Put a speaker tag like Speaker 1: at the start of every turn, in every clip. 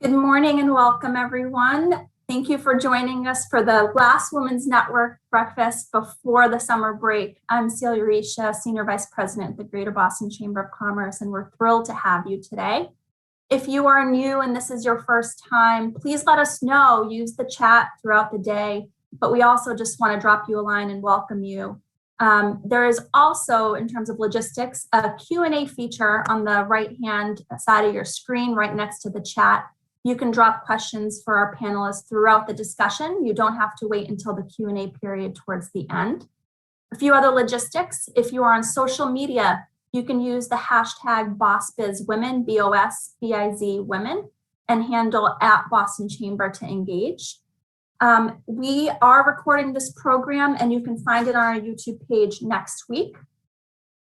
Speaker 1: Good morning and welcome, everyone. Thank you for joining us for the last Women's Network breakfast before the summer break. I'm Celia Risha, Senior Vice President at the Greater Boston Chamber of Commerce, and we're thrilled to have you today. If you are new and this is your first time, please let us know. Use the chat throughout the day, but we also just want to drop you a line and welcome you. There is also, in terms of logistics, a Q&A feature on the right-hand side of your screen right next to the chat. You can drop questions for our panelists throughout the discussion. You don't have to wait until the Q&A period towards the end. A few other logistics. If you are on social media, you can use the hashtag BossBizWomen, BOSBIZ Women, and handle @Boston Chamber to engage. We are recording this program and you can find it on our YouTube page next week.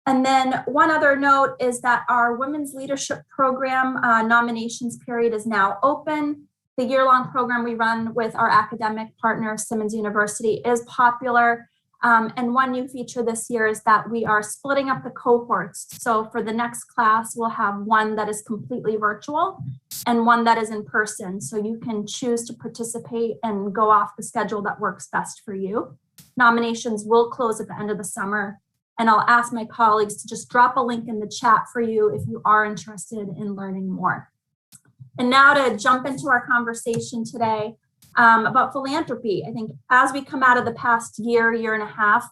Speaker 1: And then one other note is that our Women's Leadership Program nominations period is now open. The year-long program we run with our academic partner, Simmons University, is popular. And one new feature this year is that we are splitting up the cohorts. So for the next class, we'll have one that is completely virtual and one that is in person. So you can choose to participate and go off the schedule that works best for you. Nominations will close at the end of the summer. And I'll ask my colleagues to just drop a link in the chat for you if you are interested in learning more. And now to jump into our conversation today about philanthropy. I think as we come out of the past year and a half,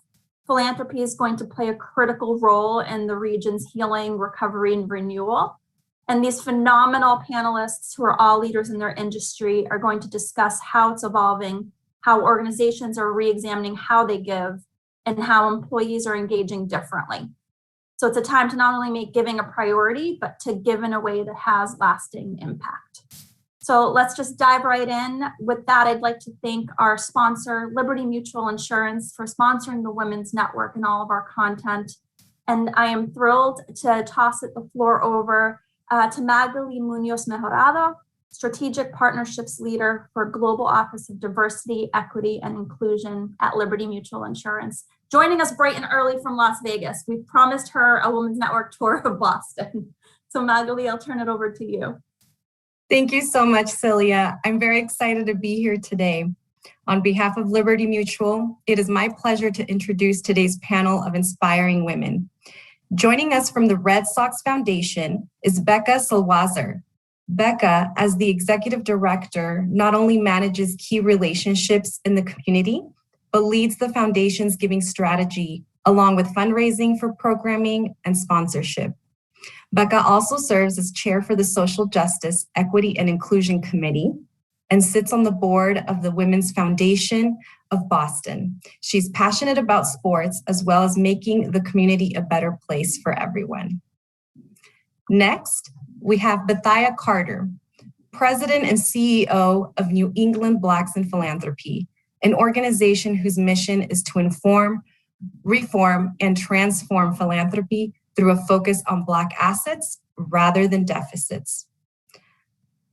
Speaker 1: philanthropy is going to play a critical role in the region's healing, recovery, and renewal. And these phenomenal panelists who are all leaders in their industry are going to discuss how it's evolving, how organizations are re-examining how they give, and how employees are engaging differently. So it's a time to not only make giving a priority, but to give in a way that has lasting impact. So let's just dive right in. With that, I'd like to thank our sponsor, Liberty Mutual Insurance, for sponsoring the Women's Network and all of our content. And I am thrilled to toss the floor over to Magali Munoz Mejorado, Strategic Partnerships Leader for Global Office of Diversity, Equity, and Inclusion at Liberty Mutual Insurance, joining us bright and early from Las Vegas. We've promised her a Women's Network tour of Boston. So Magali, I'll turn it over to you.
Speaker 2: Thank you so much, Celia. I'm very excited to be here today. On behalf of Liberty Mutual, it is my pleasure to introduce today's panel of inspiring women. Joining us from the Red Sox Foundation is Becca Solwazer. Becca, as the executive director, not only manages key relationships in the community, but leads the foundation's giving strategy, along with fundraising for programming and sponsorship. Becca also serves as chair for the Social Justice, Equity, and Inclusion Committee and sits on the board of the Women's Foundation of Boston. She's passionate about sports as well as making the community a better place for everyone. Next, we have Bethiah Carter, President and CEO of New England Blacks in Philanthropy, an organization whose mission is to inform, reform, and transform philanthropy through a focus on Black assets rather than deficits.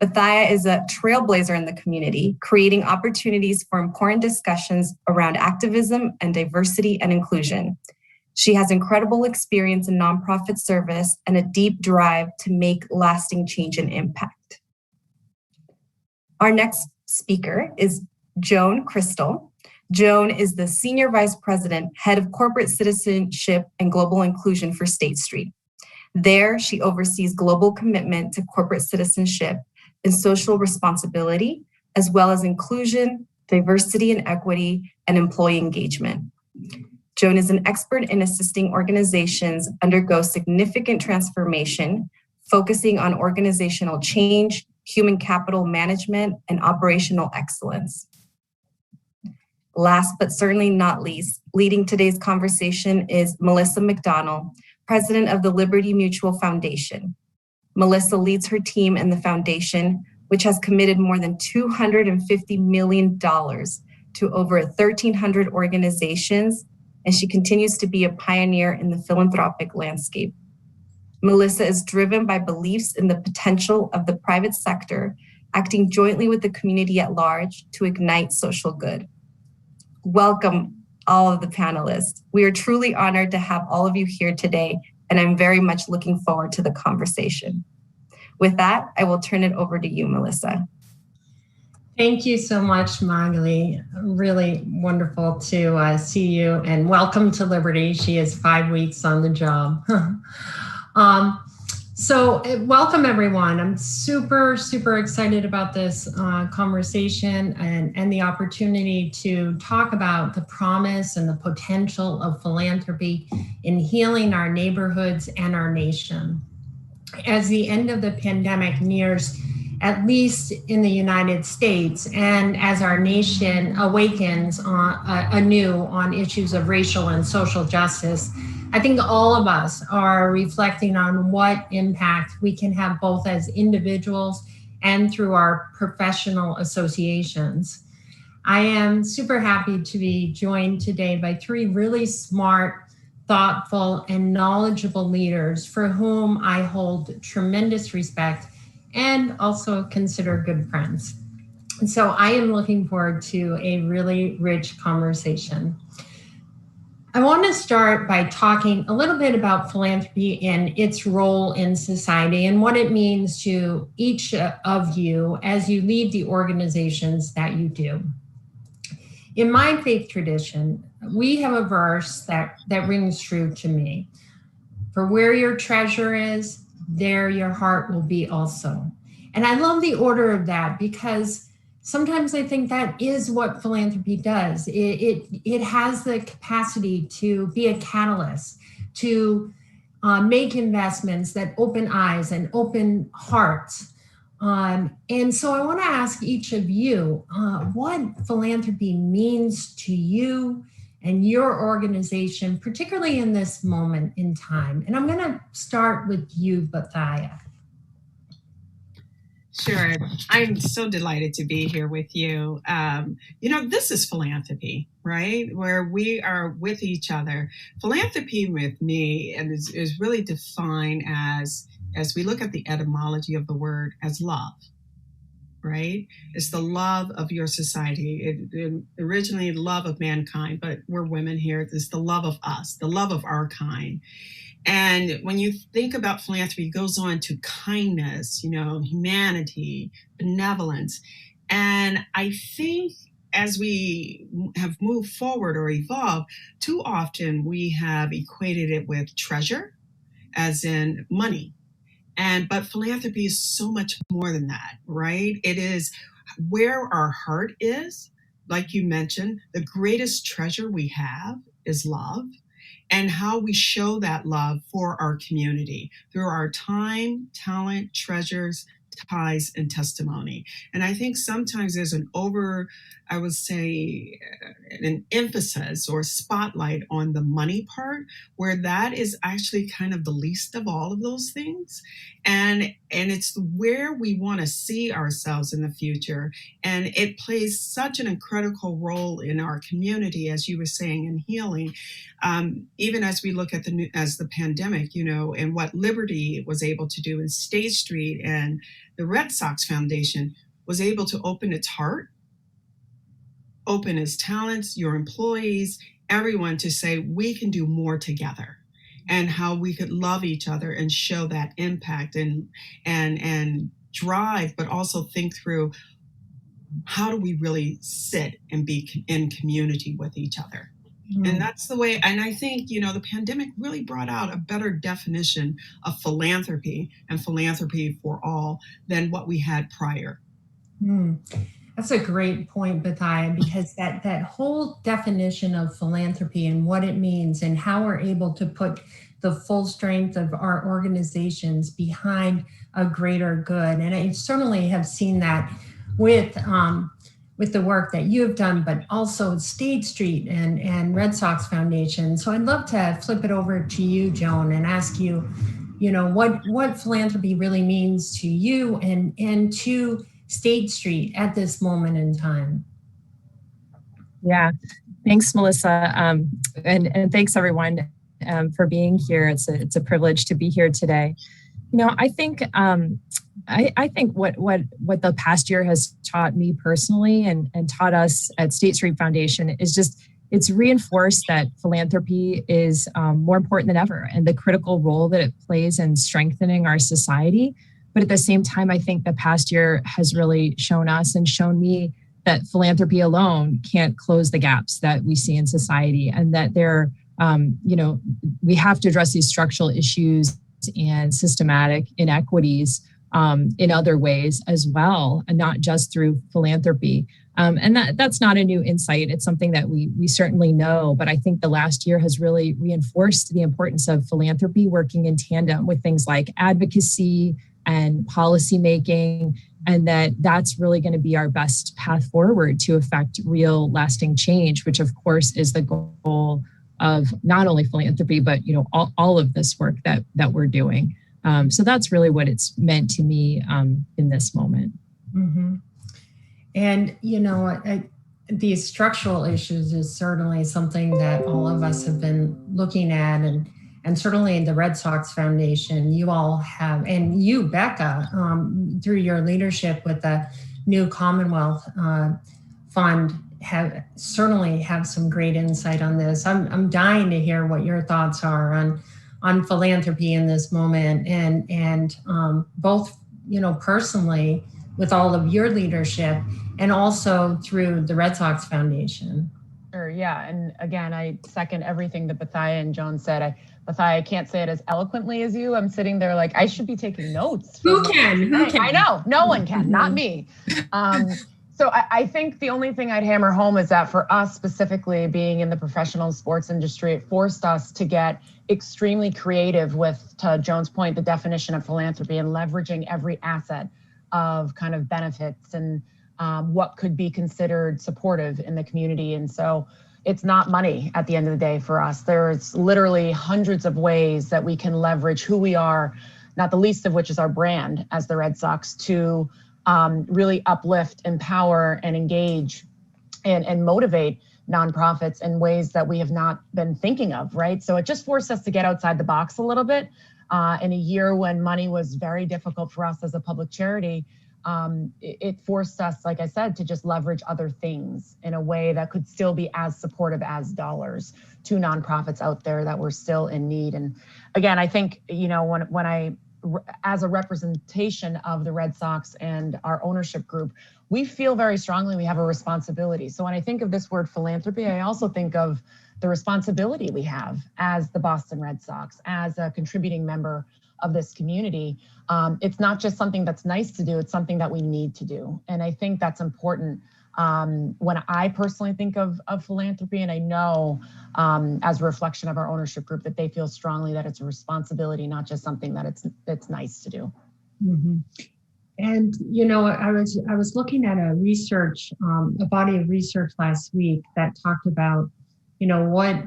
Speaker 2: Bethiah is a trailblazer in the community, creating opportunities for important discussions around activism and diversity and inclusion. She has incredible experience in nonprofit service and a deep drive to make lasting change and impact. Our next speaker is Joan Crystal. Joan is the Senior Vice President, Head of Corporate Citizenship and Global Inclusion for State Street. There, she oversees global commitment to corporate citizenship and social responsibility, as well as inclusion, diversity and equity, and employee engagement. Joan is an expert in assisting organizations undergo significant transformation, focusing on organizational change, human capital management, and operational excellence. Last but certainly not least, leading today's conversation is Melissa Mcdonnell, President of the Liberty Mutual Foundation. Melissa leads her team in the foundation, which has committed more than $250 million to over 1,300 organizations, and she continues to be a pioneer in the philanthropic landscape. Melissa is driven by beliefs in the potential of the private sector, acting jointly with the community at large to ignite social good. Welcome, all of the panelists. We are truly honored to have all of you here today, and I'm very much looking forward to the conversation. With that, I will turn it over to you, Melissa.
Speaker 3: Thank you so much, Magali. Really wonderful to see you, and welcome to Liberty. She is 5 weeks on the job. So welcome everyone. I'm super excited about this conversation and the opportunity to talk about the promise and the potential of philanthropy in healing our neighborhoods and our nation. As the end of the pandemic nears, at least in the United States, and as our nation awakens anew on issues of racial and social justice, I think all of us are reflecting on what impact we can have both as individuals and through our professional associations. I am super happy to be joined today by three really smart, thoughtful, and knowledgeable leaders for whom I hold tremendous respect and also consider good friends. And so I am looking forward to a really rich conversation. I want to start by talking a little bit about philanthropy and its role in society and what it means to each of you as you lead the organizations that you do. In my faith tradition, we have a verse that rings true to me. For where your treasure is, there your heart will be also. And I love the order of that because sometimes I think that is what philanthropy does. It has the capacity to be a catalyst, to make investments that open eyes and open hearts. And so I want to ask each of you what philanthropy means to you and your organization, particularly in this moment in time. And I'm going to start with you, Bethiah.
Speaker 4: Sure. I'm so delighted to be here with you. This is philanthropy, right? Where we are with each other. Philanthropy with me and is really defined as we look at the etymology of the word, as love, right? It's the love of your society. It originally love of mankind, but we're women here. It's the love of us, the love of our kind. And when you think about philanthropy, it goes on to kindness, humanity, benevolence. And I think as we have moved forward or evolved, too often we have equated it with treasure, as in money. But philanthropy is so much more than that, right? It is where our heart is. Like you mentioned, the greatest treasure we have is love. And how we show that love for our community through our time, talent, treasures, ties, and testimony. And I think sometimes there's an emphasis or spotlight on the money part, where that is actually kind of the least of all of those things. And it's where we want to see ourselves in the future. And it plays such an incredible role in our community, as you were saying, in healing. Even as we look at the pandemic, and what Liberty was able to do in State Street, and the Red Sox Foundation was able to open its heart, open its talents, your employees, everyone, to say we can do more together, and how we could love each other and show that impact and drive, but also think through how do we really sit and be in community with each other. And that's the way, and I think, the pandemic really brought out a better definition of philanthropy and philanthropy for all than what we had prior.
Speaker 3: That's a great point, Bethiah, because that whole definition of philanthropy and what it means and how we're able to put the full strength of our organizations behind a greater good. And I certainly have seen that with the work that you have done, but also State Street and Red Sox Foundation. So I'd love to flip it over to you, Joan, and ask you, what philanthropy really means to you and to State Street at this moment in time.
Speaker 5: Yeah, thanks, Melissa, and thanks everyone for being here. It's a privilege to be here today. I think I think what the past year has taught me personally and taught us at State Street Foundation is just it's reinforced that philanthropy is more important than ever, and the critical role that it plays in strengthening our society. But at the same time, I think the past year has really shown us and shown me that philanthropy alone can't close the gaps that we see in society, and that we have to address these structural issues and systematic inequities in other ways as well, and not just through philanthropy. And that's not a new insight. It's something that we certainly know, but I think the last year has really reinforced the importance of philanthropy working in tandem with things like advocacy and policy making, and that's really going to be our best path forward to affect real lasting change, which of course is the goal of not only philanthropy, but all of this work that we're doing. So that's really what it's meant to me in this moment.
Speaker 3: Mm-hmm. And, these structural issues is certainly something that all of us have been looking at, and certainly the Red Sox Foundation, you all have, and you, Becca, through your leadership with the new Commonwealth Fund, have some great insight on this. I'm dying to hear what your thoughts are on philanthropy in this moment, and both, personally with all of your leadership, and also through the Red Sox Foundation.
Speaker 6: Sure, yeah. And again, I second everything that Bethiah and Joan said. Bethiah, I can't say it as eloquently as you. I'm sitting there like, I should be taking notes.
Speaker 3: Who can?
Speaker 6: I know, no one can, not me. So I think the only thing I'd hammer home is that for us specifically, being in the professional sports industry, it forced us to get extremely creative with, to Joan's point, the definition of philanthropy and leveraging every asset of kind of benefits and what could be considered supportive in the community. And so it's not money at the end of the day for us. There's literally hundreds of ways that we can leverage who we are, not the least of which is our brand as the Red Sox, to really uplift, empower, and engage and motivate nonprofits in ways that we have not been thinking of, right? So it just forced us to get outside the box a little bit. In a year when money was very difficult for us as a public charity, it forced us, like I said, to just leverage other things in a way that could still be as supportive as dollars to nonprofits out there that were still in need. And again, I think, when I, as a representation of the Red Sox and our ownership group, we feel very strongly we have a responsibility. So when I think of this word philanthropy, I also think of the responsibility we have as the Boston Red Sox, as a contributing member of this community. It's not just something that's nice to do, it's something that we need to do. And I think that's important when I personally think of philanthropy, and I know as a reflection of our ownership group that they feel strongly that it's a responsibility, not just something that it's nice to do.
Speaker 3: Mm-hmm. And, I was looking at a body of research last week that talked about, what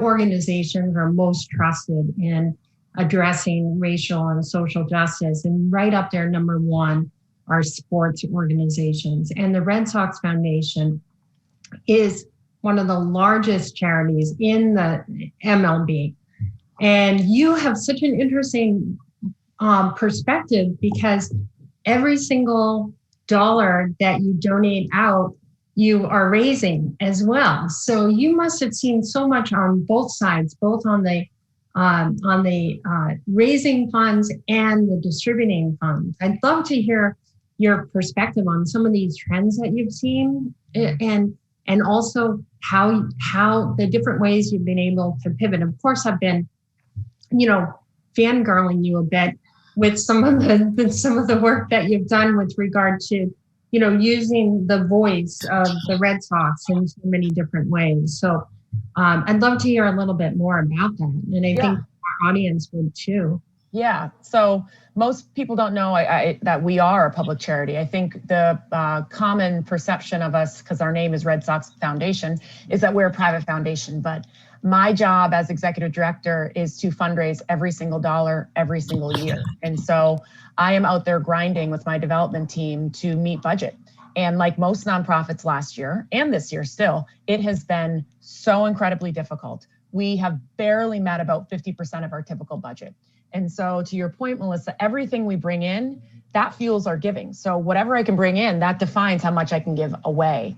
Speaker 3: organizations are most trusted in addressing racial and social justice. And right up there, number one, are sports organizations. And the Red Sox Foundation is one of the largest charities in the MLB. And you have such an interesting perspective, because every single dollar that you donate out, you are raising as well. So you must have seen so much on both sides, both on the raising funds and the distributing funds. I'd love to hear your perspective on some of these trends that you've seen, and also how the different ways you've been able to pivot. Of course, I've been, fangirling you a bit with some of the work that you've done with regard to, using the voice of the Red Sox in so many different ways. So I'd love to hear a little bit more about that. And I think our audience would too.
Speaker 6: Yeah. So most people don't know that we are a public charity. I think the common perception of us, because our name is Red Sox Foundation, is that we're a private foundation. But my job as executive director is to fundraise every single dollar, every single year. And so I am out there grinding with my development team to meet budget. And like most nonprofits last year and this year still, it has been so incredibly difficult. We have barely met about 50% of our typical budget. And so to your point, Melissa, everything we bring in, that fuels our giving. So whatever I can bring in, that defines how much I can give away.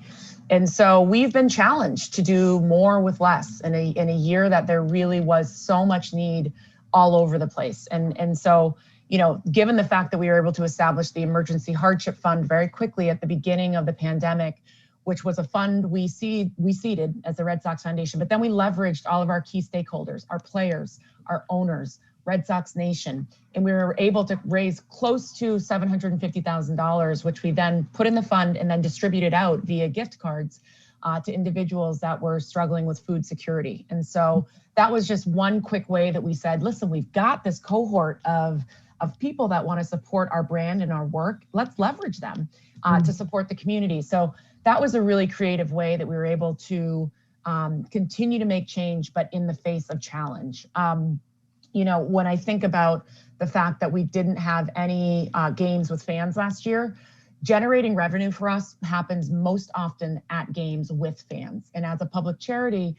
Speaker 6: And so we've been challenged to do more with less in a year that there really was so much need all over the place. And so, you know, given the fact that we were able to establish the Emergency Hardship Fund very quickly at the beginning of the pandemic, which was a fund we seeded as the Red Sox Foundation, but then we leveraged all of our key stakeholders, our players, our owners, Red Sox Nation, and we were able to raise close to $750,000, which we then put in the fund and then distributed out via gift cards to individuals that were struggling with food security. And so that was just one quick way that we said, listen, we've got this cohort of people that want to support our brand and our work. Let's leverage them to support the community. So that was a really creative way that we were able to continue to make change, but in the face of challenge. You know, when I think about the fact that we didn't have any games with fans last year, generating revenue for us happens most often at games with fans. And as a public charity,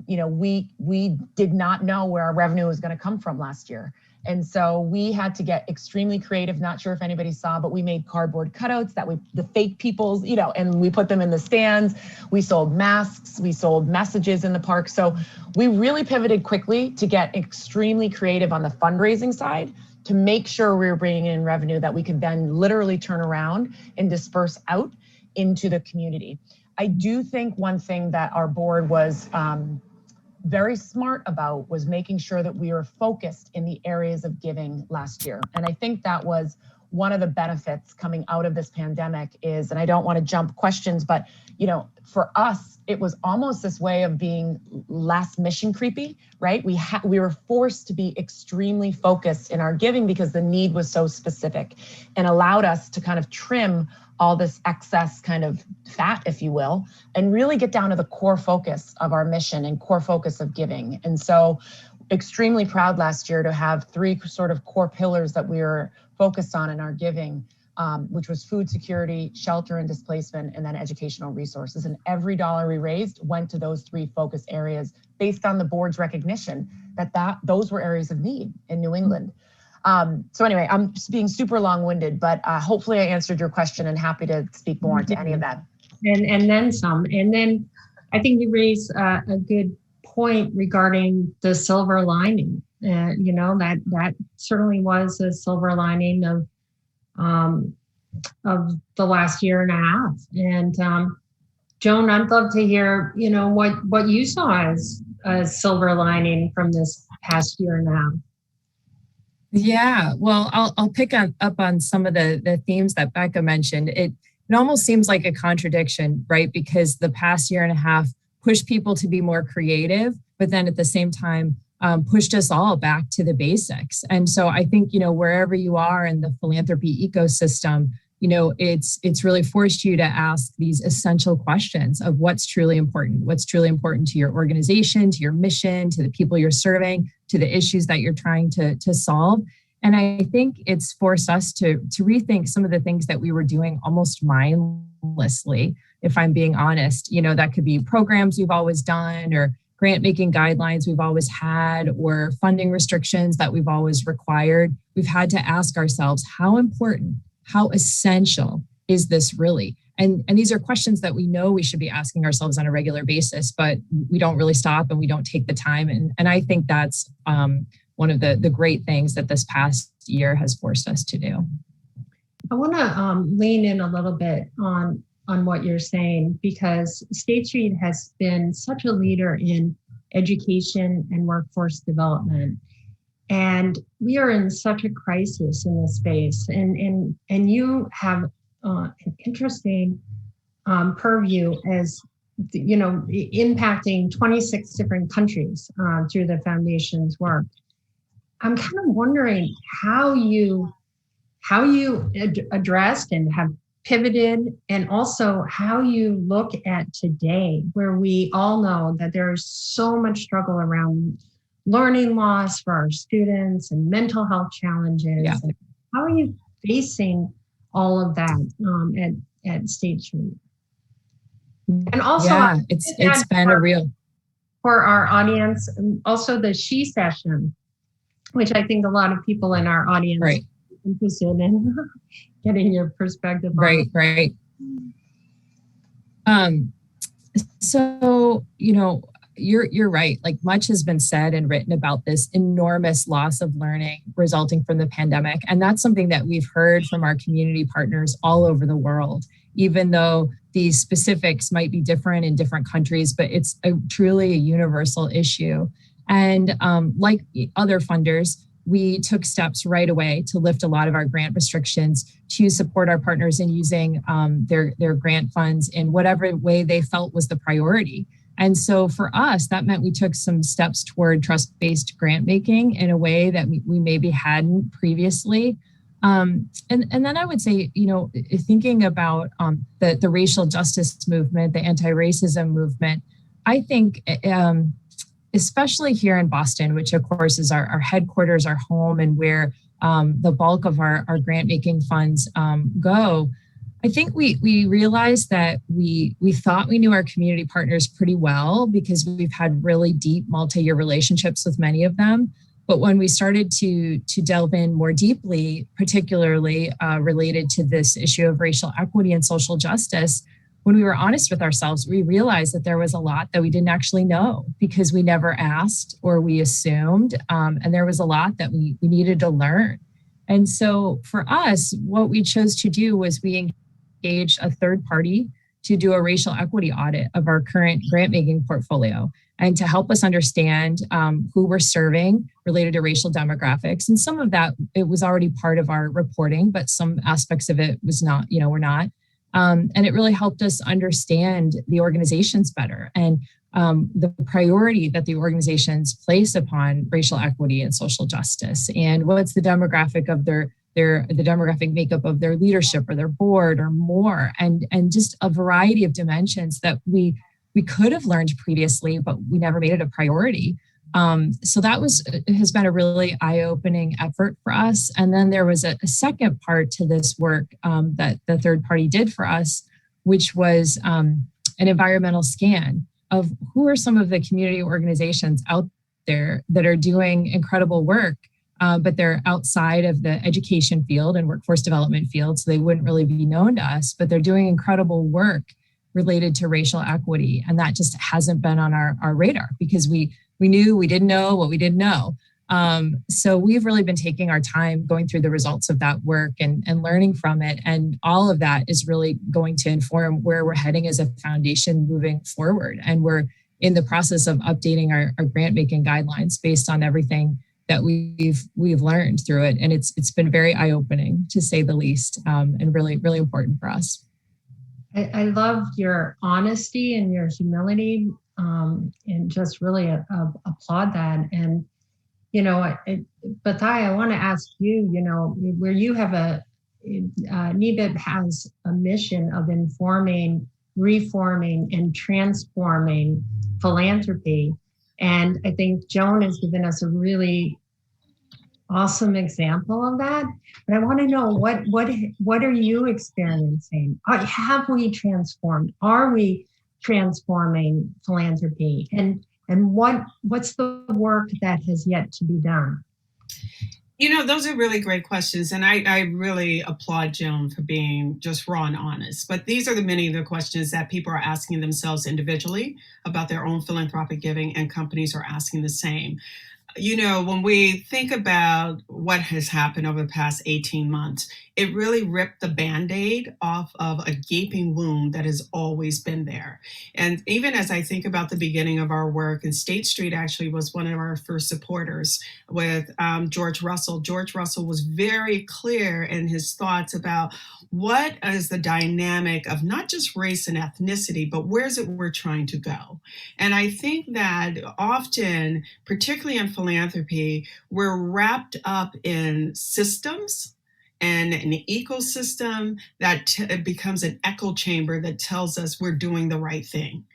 Speaker 6: you know, we did not know where our revenue was going to come from last year. And so we had to get extremely creative. Not sure if anybody saw, but we made cardboard cutouts the fake people's, you know, and we put them in the stands. We sold masks, we sold messages in the park. So we really pivoted quickly to get extremely creative on the fundraising side to make sure we were bringing in revenue that we could then literally turn around and disperse out into the community. I do think one thing that our board was very smart about was making sure that we were focused in the areas of giving last year. And I think that was one of the benefits coming out of this pandemic is, and I don't want to jump questions, but, you know, for us, it was almost this way of being less mission creepy, right? We were forced to be extremely focused in our giving because the need was so specific and allowed us to kind of trim all this excess kind of fat, if you will, and really get down to the core focus of our mission and core focus of giving. And so extremely proud last year to have three sort of core pillars that we were focused on in our giving, which was food security, shelter and displacement, and then educational resources. And every dollar we raised went to those three focus areas based on the board's recognition that those were areas of need in New England. So anyway, I'm just being super long-winded, but hopefully I answered your question and happy to speak more to any of that.
Speaker 3: And then some. And then I think you raised a good point regarding the silver lining. You know, that certainly was a silver lining of the last year and a half. And Joan, I'd love to hear, you know, what you saw as a silver lining from this past year and a half.
Speaker 5: Yeah, well, I'll pick up on some of the themes that Becca mentioned. It almost seems like a contradiction, right? Because the past year and a half pushed people to be more creative, but then at the same time, pushed us all back to the basics. And so I think, you know, wherever you are in the philanthropy ecosystem, you know, it's really forced you to ask these essential questions of what's truly important to your organization, to your mission, to the people you're serving, to the issues that you're trying to solve. And I think it's forced us to rethink some of the things that we were doing almost mindlessly, if I'm being honest. You know, that could be programs we've always done or grant making guidelines we've always had or funding restrictions that we've always required. We've had to ask ourselves, how important, how essential is this really? And these are questions that we know we should be asking ourselves on a regular basis, but we don't really stop and we don't take the time. And I think that's one of the great things that this past year has forced us to do.
Speaker 3: I want to lean in a little bit on what you're saying, because State Street has been such a leader in education and workforce development. And we are in such a crisis in this space. And you have an interesting purview as, you know, impacting 26 different countries through the foundation's work. I'm kind of wondering how you addressed and have pivoted, and also how you look at today, where we all know that there's so much struggle around learning loss for our students and mental health challenges.
Speaker 5: Yeah.
Speaker 3: How are you facing all of that at State Street? And also,
Speaker 5: yeah, it's been a real
Speaker 3: for our audience, also the She Session, which I think a lot of people in our audience
Speaker 5: right.
Speaker 3: are interested in getting your perspective on.
Speaker 5: Right. So, you know, you're right. Like much has been said and written about this enormous loss of learning resulting from the pandemic. And that's something that we've heard from our community partners all over the world, even though these specifics might be different in different countries, but it's truly a universal issue. And like other funders, we took steps right away to lift a lot of our grant restrictions to support our partners in using their grant funds in whatever way they felt was the priority. And so for us, that meant we took some steps toward trust-based grant making in a way that we maybe hadn't previously. And then I would say, thinking about the racial justice movement, the anti-racism movement, I think especially here in Boston, which of course is our headquarters, our home, and where the bulk of our grant making funds go, I think we realized that we thought we knew our community partners pretty well because we've had really deep multi-year relationships with many of them. But when we started to delve in more deeply, particularly related to this issue of racial equity and social justice, when we were honest with ourselves, we realized that there was a lot that we didn't actually know because we never asked or we assumed, and there was a lot that we needed to learn. And so for us, what we chose to do was we engaged a third party to do a racial equity audit of our current grant making portfolio and to help us understand who we're serving related to racial demographics. And some of that, it was already part of our reporting, but some aspects of it was not, were not. And it really helped us understand the organizations better and the priority that the organizations place upon racial equity and social justice, and what's the demographic of the demographic makeup of their leadership or their board or more, and just a variety of dimensions that we could have learned previously, but we never made it a priority. So that has been a really eye-opening effort for us. And then there was a second part to this work that the third party did for us, which was an environmental scan of who are some of the community organizations out there that are doing incredible work, but they're outside of the education field and workforce development field, so they wouldn't really be known to us, but they're doing incredible work related to racial equity. And that just hasn't been on our radar because we knew we didn't know what we didn't know. So we've really been taking our time going through the results of that work and learning from it. And all of that is really going to inform where we're heading as a foundation moving forward. And we're in the process of updating our grant making guidelines based on everything that we've learned through it. And it's been very eye-opening, to say the least, and really, really important for us.
Speaker 3: I loved your honesty and your humility, and just really applaud that. And, Bethiah, I want to ask you, where you have NEBIP has a mission of informing, reforming, and transforming philanthropy. And I think Joan has given us a really awesome example of that. But I want to know what are you experiencing? Have we transformed? Are we transforming philanthropy? And what's the work that has yet to be done?
Speaker 4: Those are really great questions. And I really applaud Joan for being just raw and honest. But these are many of the questions that people are asking themselves individually about their own philanthropic giving, and companies are asking the same. When we think about what has happened over the past 18 months, it really ripped the Band-Aid off of a gaping wound that has always been there. And even as I think about the beginning of our work, and State Street actually was one of our first supporters with George Russell. George Russell was very clear in his thoughts about what is the dynamic of not just race and ethnicity, but where's it we're trying to go. And I think that often, particularly in philanthropy, we're wrapped up in systems and an ecosystem that becomes an echo chamber that tells us we're doing the right thing.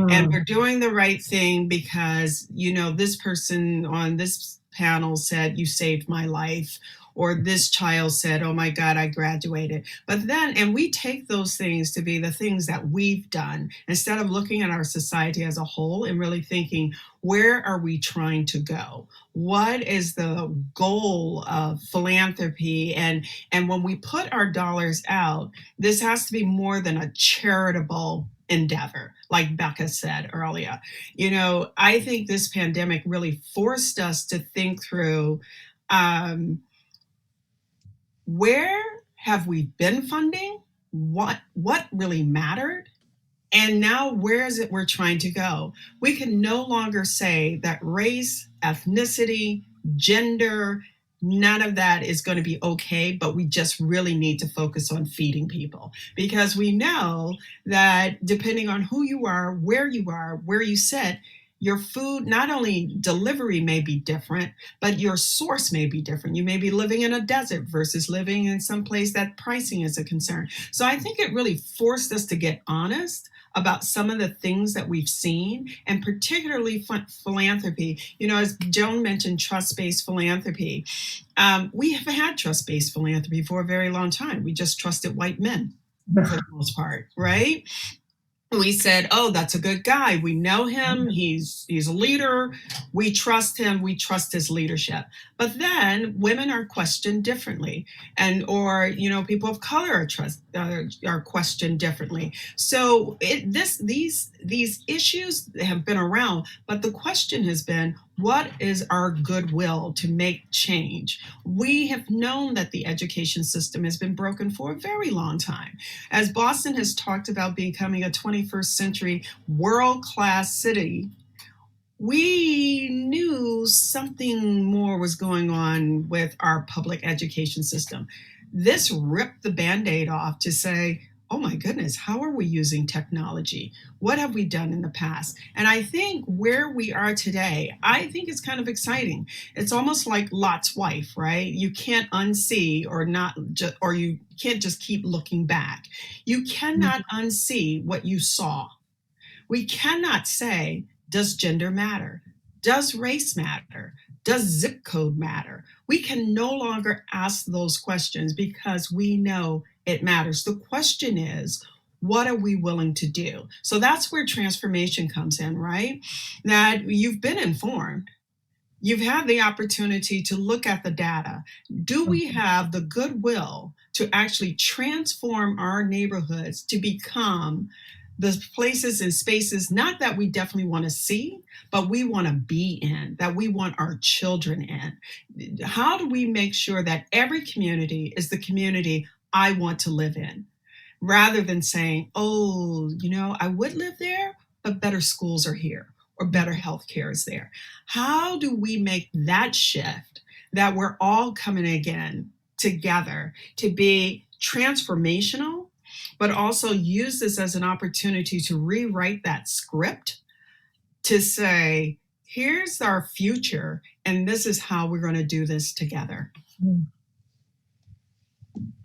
Speaker 4: And we're doing the right thing because, this person on this panel said, you saved my life, or this child said, oh my God, I graduated. But then, and we take those things to be the things that we've done instead of looking at our society as a whole and really thinking, where are we trying to go? What is the goal of philanthropy? And when we put our dollars out, this has to be more than a charitable endeavor, like Becca said earlier. You know, I think this pandemic really forced us to think through where have we been funding? What really mattered? And now where is it we're trying to go? We can no longer say that race, ethnicity, gender, none of that is going to be okay, but we just really need to focus on feeding people, because we know that depending on who you are, where you sit, your food, not only delivery may be different, but your source may be different. You may be living in a desert versus living in some place that pricing is a concern. So I think it really forced us to get honest about some of the things that we've seen, and particularly philanthropy. You know, as Joan mentioned, trust-based philanthropy. We have had trust-based philanthropy for a very long time. We just trusted white men for the most part, right? We said, oh, that's a good guy. We know him. He's a leader. We trust him. We trust his leadership. But then women are questioned differently, or people of color are questioned differently. So these issues have been around, but the question has been, what is our goodwill to make change? We have known that the education system has been broken for a very long time. As Boston has talked about becoming a 21st century world-class city, we knew something more was going on with our public education system. This ripped the Band-Aid off to say, oh my goodness, how are we using technology? What have we done in the past? And I think where we are today, I think it's kind of exciting. It's almost like Lot's wife, right? You can't unsee or you can't just keep looking back. You cannot unsee what you saw. We cannot say, does gender matter? Does race matter? Does zip code matter? We can no longer ask those questions because we know it matters. The question is, what are we willing to do? So that's where transformation comes in, right? That you've been informed. You've had the opportunity to look at the data. Do we have the goodwill to actually transform our neighborhoods to become the places and spaces, not that we definitely want to see, but we want to be in, that we want our children in? How do we make sure that every community is the community I want to live in, rather than saying, oh, I would live there, but better schools are here or better healthcare is there? How do we make that shift, that we're all coming again together to be transformational, but also use this as an opportunity to rewrite that script, to say, here's our future, and this is how we're going to do this together.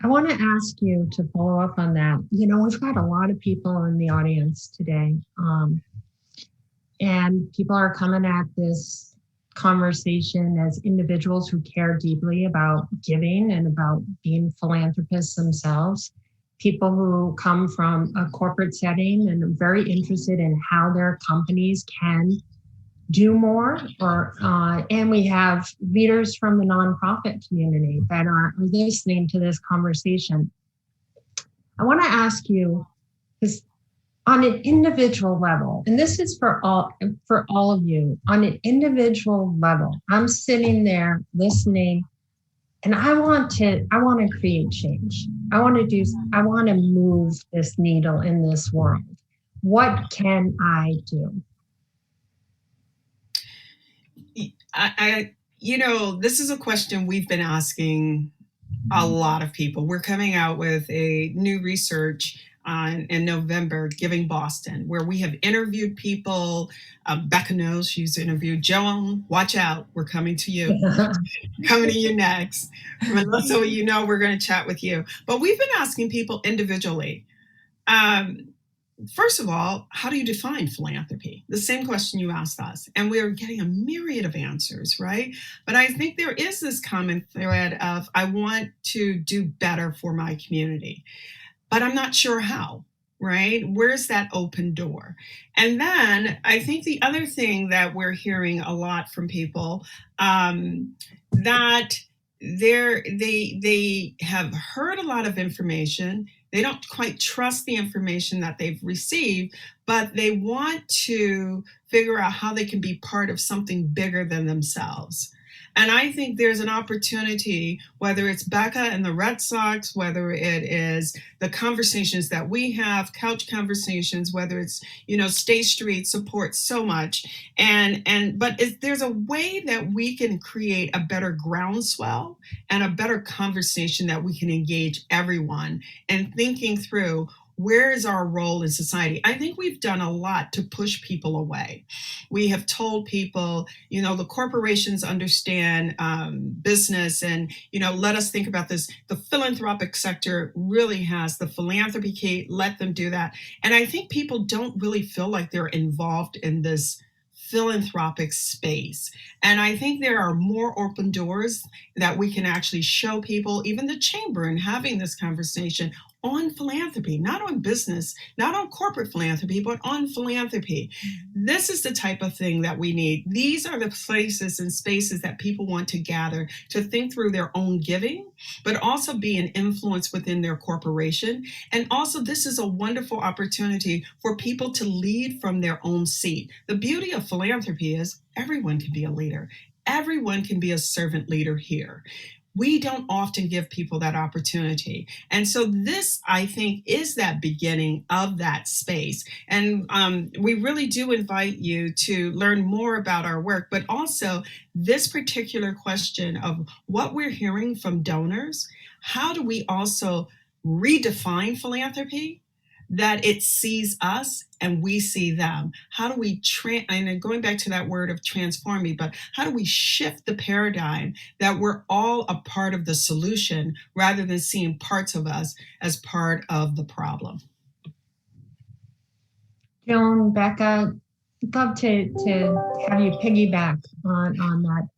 Speaker 3: I want to ask you to follow up on that. We've got a lot of people in the audience today, and people are coming at this conversation as individuals who care deeply about giving and about being philanthropists themselves. People who come from a corporate setting and are very interested in how their companies can do more, and we have leaders from the nonprofit community that are listening to this conversation. I want to ask you, this on an individual level, and this is for all of you, on an individual level. I'm sitting there listening, and I want to create change. I want to move this needle in this world. What can I do?
Speaker 4: This is a question we've been asking a lot of people. We're coming out with a new research in November, Giving Boston, where we have interviewed people. Becca knows, she's interviewed. Joan, watch out, we're coming to you. Coming to you next. So we're going to chat with you. But we've been asking people individually, first of all, how do you define philanthropy? The same question you asked us. And we are getting a myriad of answers, right? But I think there is this common thread of, I want to do better for my community, but I'm not sure how, right? Where's that open door? And then I think the other thing that we're hearing a lot from people, that they have heard a lot of information. They don't quite trust the information that they've received, but they want to figure out how they can be part of something bigger than themselves. And I think there's an opportunity, whether it's Becca and the Red Sox, whether it is the conversations that we have, couch conversations, whether it's, State Street supports so much. But there's a way that we can create a better groundswell and a better conversation that we can engage everyone in thinking through, where is our role in society? I think we've done a lot to push people away. We have told people, the corporations understand business and, let us think about this. The philanthropic sector really has the philanthropy key. Let them do that. And I think people don't really feel like they're involved in this philanthropic space. And I think there are more open doors that we can actually show people, even the chamber, and having this conversation on philanthropy, not on business, not on corporate philanthropy, but on philanthropy. This is the type of thing that we need. These are the places and spaces that people want to gather to think through their own giving, but also be an influence within their corporation. And also, this is a wonderful opportunity for people to lead from their own seat. The beauty of philanthropy is everyone can be a leader. Everyone can be a servant leader here. We don't often give people that opportunity. And so this, I think, is that beginning of that space. And we really do invite you to learn more about our work, but also this particular question of what we're hearing from donors. How do we also redefine philanthropy, that it sees us and we see them? How do we, and going back to that word of transforming, but how do we shift the paradigm that we're all a part of the solution rather than seeing parts of us as part of the problem?
Speaker 3: Joan, Becca, I'd love to have you piggyback on that.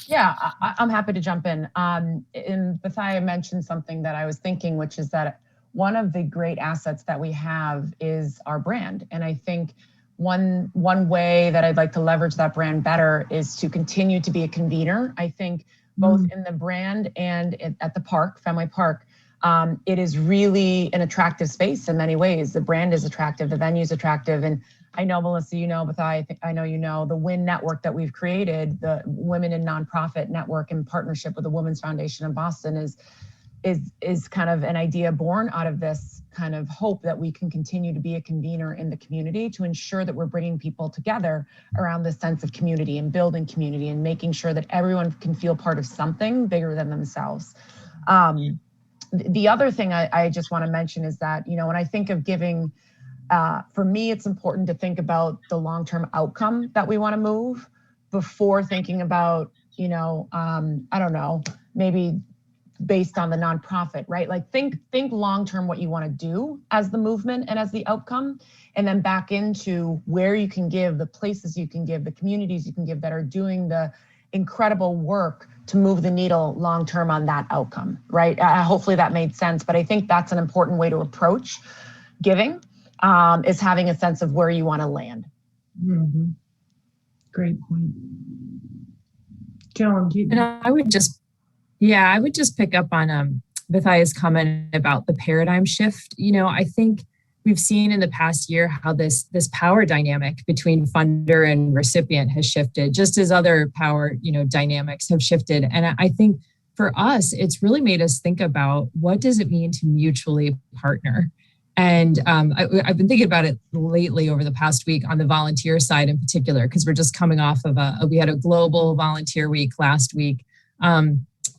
Speaker 6: Yeah, I'm happy to jump in. Bethiah mentioned something that I was thinking, which is that one of the great assets that we have is our brand. And I think one way that I'd like to leverage that brand better is to continue to be a convener. I think both in the brand and at the park, Fenway Park, it is really an attractive space in many ways. The brand is attractive, the venue is attractive. And I know, Melissa, Bethiah, I know the WIN network that we've created, the Women in Nonprofit Network in partnership with the Women's Foundation in Boston is kind of an idea born out of this kind of hope that we can continue to be a convener in the community to ensure that we're bringing people together around this sense of community and building community and making sure that everyone can feel part of something bigger than themselves. The other thing I just want to mention is that, when I think of giving, for me, it's important to think about the long-term outcome that we want to move before thinking about, I don't know, maybe based on the nonprofit, right? Like think long-term what you want to do as the movement and as the outcome, and then back into where you can give, the places you can give, the communities you can give that are doing the incredible work to move the needle long-term on that outcome, right? Hopefully that made sense, but I think that's an important way to approach giving, is having a sense of where you want to land.
Speaker 3: Mm-hmm. Great point. Joan,
Speaker 5: I would just pick up on Bethiah's comment about the paradigm shift. I think we've seen in the past year how this power dynamic between funder and recipient has shifted, just as other power, dynamics have shifted. And I think for us, it's really made us think about what does it mean to mutually partner. And I've been thinking about it lately over the past week on the volunteer side in particular, because we're just coming off of we had a global volunteer week last week.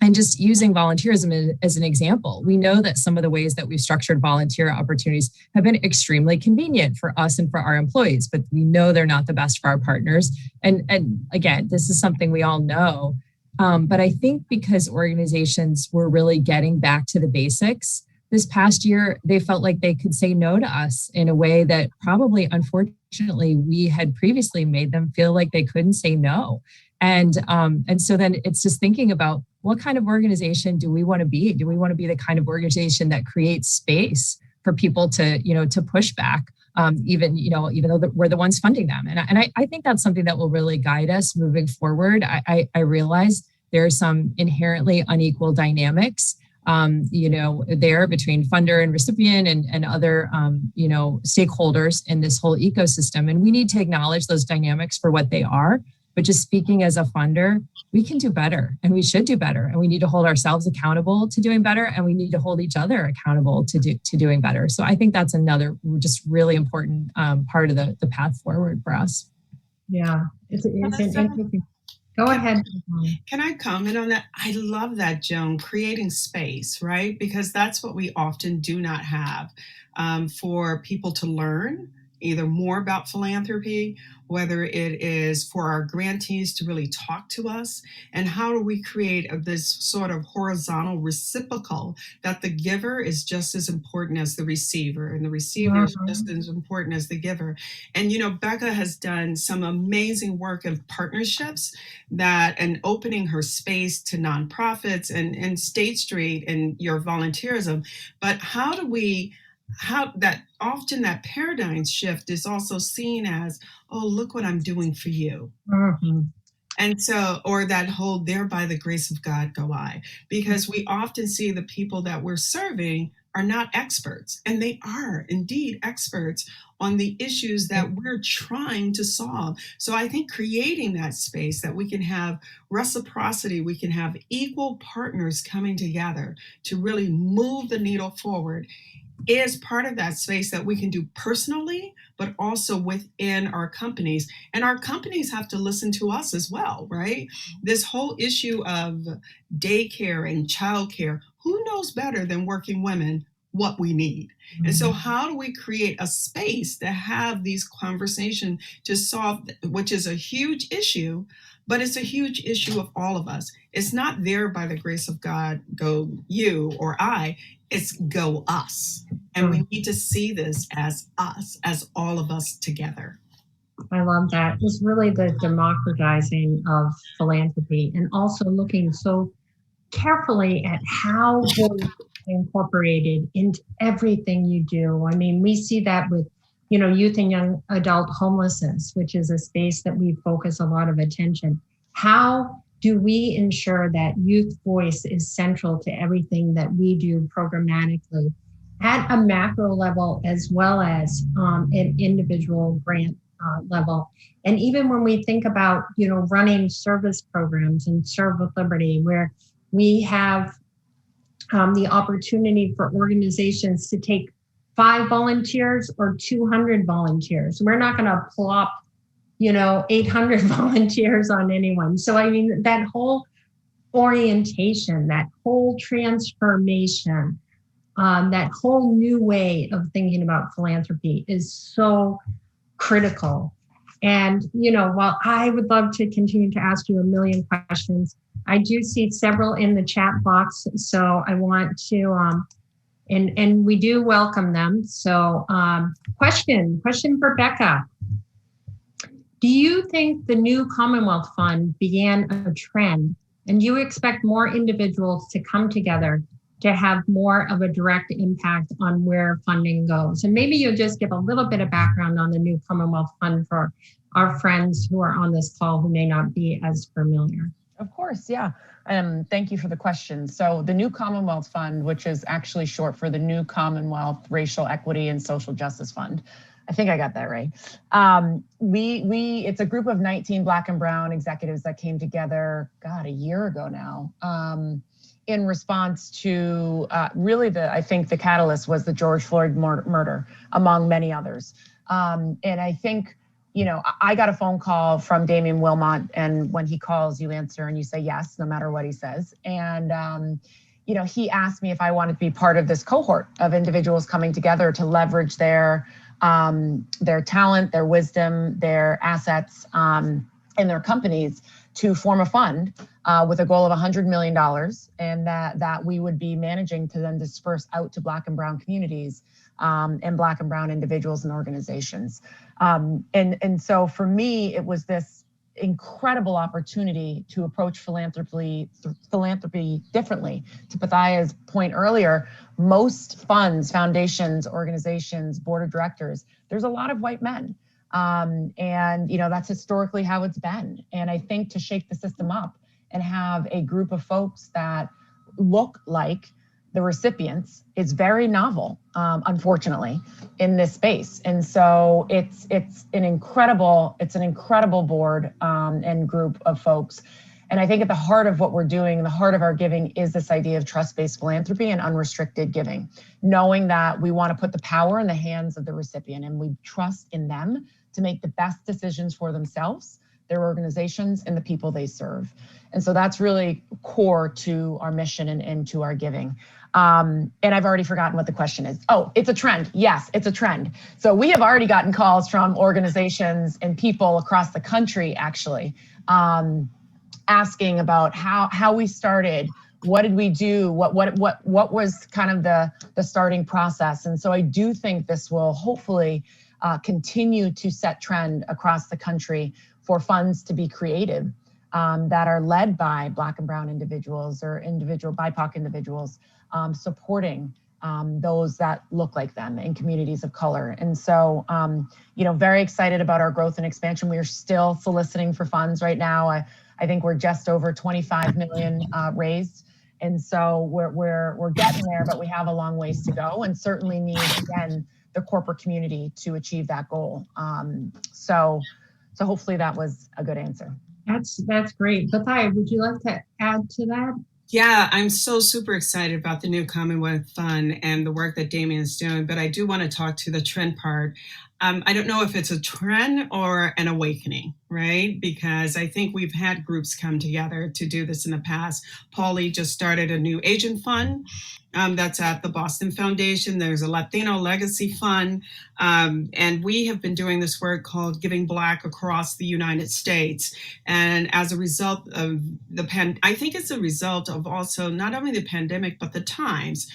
Speaker 5: And just using volunteerism as an example, we know that some of the ways that we've structured volunteer opportunities have been extremely convenient for us and for our employees, but we know they're not the best for our partners. And again, this is something we all know. But I think because organizations were really getting back to the basics, this past year, they felt like they could say no to us in a way that probably, unfortunately, we had previously made them feel like they couldn't say no. And so then it's just thinking about what kind of organization do we want to be? Do we want to be the kind of organization that creates space for people to, to push back, even though we're the ones funding them? And I think that's something that will really guide us moving forward. I realize there are some inherently unequal dynamics, there between funder and recipient and other, stakeholders in this whole ecosystem. And we need to acknowledge those dynamics for what they are. But just speaking as a funder, we can do better and we should do better. And we need to hold ourselves accountable to doing better. And we need to hold each other accountable to doing better. So I think that's another just really important part of the path forward for us.
Speaker 3: Yeah, it's interesting. Go ahead.
Speaker 4: Can I comment on that? I love that, Joan, creating space, right? Because that's what we often do not have for people to learn either more about philanthropy, whether it is for our grantees to really talk to us, and how do we create this sort of horizontal reciprocal that the giver is just as important as the receiver, and the receiver is just as important as the giver. And, Becca has done some amazing work in partnerships and opening her space to nonprofits and State Street and your volunteerism. But how that often that paradigm shift is also seen as, oh, look what I'm doing for you.
Speaker 3: Mm-hmm.
Speaker 4: And so, or that whole, there by the grace of God go I, because we often see the people that we're serving are not experts, and they are indeed experts on the issues that we're trying to solve. So I think creating that space that we can have reciprocity, we can have equal partners coming together to really move the needle forward is part of that space that we can do personally, but also within our companies. And our companies have to listen to us as well, right? This whole issue of daycare and childcare, who knows better than working women what we need? Mm-hmm. And so how do we create a space to have these conversations to solve, which is a huge issue, but it's a huge issue of all of us. It's not there by the grace of God, go you or I, it's go us. And we need to see this as us, as all of us together.
Speaker 3: I love that. It's really the democratizing of philanthropy, and also looking so carefully at how it's incorporated into everything you do. I mean, we see that with, youth and young adult homelessness, which is a space that we focus a lot of attention. How do we ensure that youth voice is central to everything that we do programmatically at a macro level, as well as an individual grant level? And even when we think about, running service programs and Serve with Liberty, where we have the opportunity for organizations to take 5 volunteers or 200 volunteers. We're not going to plop 800 volunteers on anyone. So, I mean, that whole orientation, that whole transformation, that whole new way of thinking about philanthropy is so critical. And, while I would love to continue to ask you a million questions, I do see several in the chat box. So I want to, and we do welcome them. So question for Becca. Do you think the new Commonwealth Fund began a trend, and do you expect more individuals to come together to have more of a direct impact on where funding goes? And maybe you'll just give a little bit of background on the new Commonwealth Fund for our friends who are on this call who may not be as familiar.
Speaker 6: Of course, yeah. Thank you for the question. So the new Commonwealth Fund, which is actually short for the New Commonwealth Racial Equity and Social Justice Fund, I think I got that right. It's a group of 19 Black and Brown executives that came together, a year ago now, in response to I think the catalyst was the George Floyd murder, among many others. And I think, I got a phone call from Damian Wilmot, and when he calls, you answer and you say yes, no matter what he says. And, he asked me if I wanted to be part of this cohort of individuals coming together to leverage their talent, their wisdom, their assets, and their companies to form a fund with a goal of $100 million, and that we would be managing to then disperse out to Black and Brown communities and Black and Brown individuals and organizations. And so for me, it was this incredible opportunity to approach philanthropy differently. To Bethiah's point earlier, most funds, foundations, organizations, board of directors, there's a lot of white men. And that's historically how it's been. And I think to shake the system up and have a group of folks that look like the recipients is very novel, unfortunately, in this space. And so it's an incredible board and group of folks. And I think at the heart of what we're doing, the heart of our giving, is this idea of trust-based philanthropy and unrestricted giving, knowing that we want to put the power in the hands of the recipient, and we trust in them to make the best decisions for themselves, their organizations, and the people they serve. And so that's really core to our mission and to our giving. And I've already forgotten what the question is. Oh, it's a trend. Yes, it's a trend. So we have already gotten calls from organizations and people across the country, actually, asking about how we started, what did we do, what was kind of the starting process. And so I do think this will hopefully continue to set trend across the country for funds to be created that are led by Black and Brown individuals or BIPOC individuals, supporting those that look like them in communities of color. And so, very excited about our growth and expansion. We are still soliciting for funds right now. I think we're just over 25 million raised. And so we're getting there, but we have a long ways to go, and certainly need, again, the corporate community to achieve that goal. So hopefully that was a good answer.
Speaker 3: That's great. Bethiah, would you like to add to that?
Speaker 4: Yeah, I'm so super excited about the new Commonwealth Fund and the work that Damien is doing, but I do want to talk to the trend part. I don't know if it's a trend or an awakening, right? Because I think we've had groups come together to do this in the past. Paulie just started a new Asian fund that's at the Boston Foundation. There's a Latino Legacy Fund. And we have been doing this work called Giving Black across the United States. And as a result of I think it's a result of also not only the pandemic, but the times.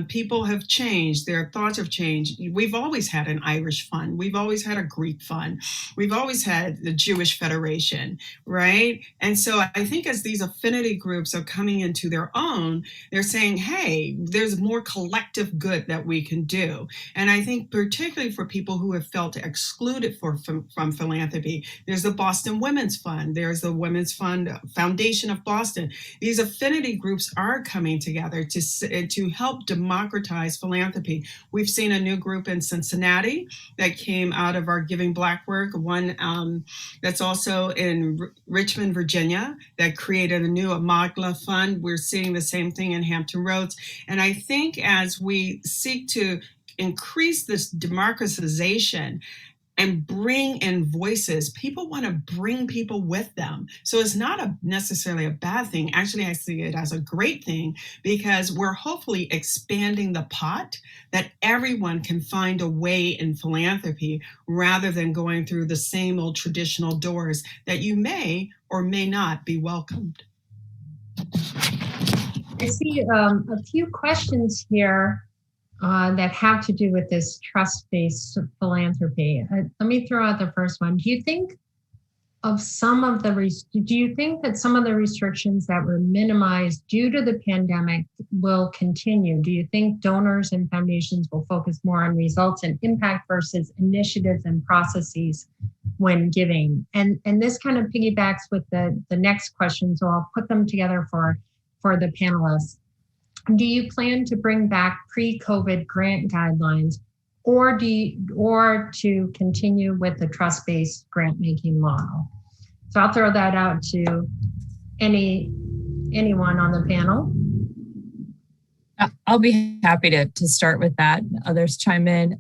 Speaker 4: People have changed, their thoughts have changed. We've always had an Irish fund. We've always had a Greek fund. We've always had the Jewish Federation, right? And so I think as these affinity groups are coming into their own, they're saying, hey, there's more collective good that we can do. And I think particularly for people who have felt excluded from philanthropy, there's the Boston Women's Fund. There's the Women's Fund Foundation of Boston. These affinity groups are coming together to help democratize philanthropy. We've seen a new group in Cincinnati that came out of our Giving Black work, one that's also in Richmond, Virginia, that created a new Amagla fund. We're seeing the same thing in Hampton Roads. And I think as we seek to increase this democratization and bring in voices, people want to bring people with them. So it's not necessarily a bad thing. Actually, I see it as a great thing, because we're hopefully expanding the pot that everyone can find a way in philanthropy, rather than going through the same old traditional doors that you may or may not be welcomed.
Speaker 3: I see a few questions here that have to do with this trust-based philanthropy. Let me throw out the first one. Do you think that some of the restrictions that were minimized due to the pandemic will continue? Do you think donors and foundations will focus more on results and impact versus initiatives and processes when giving? And this kind of piggybacks with the next question, so I'll put them together for the panelists. Do you plan to bring back pre-COVID grant guidelines, or to continue with the trust-based grant-making model? So I'll throw that out to anyone on the panel.
Speaker 5: I'll be happy to start with that. Others chime in.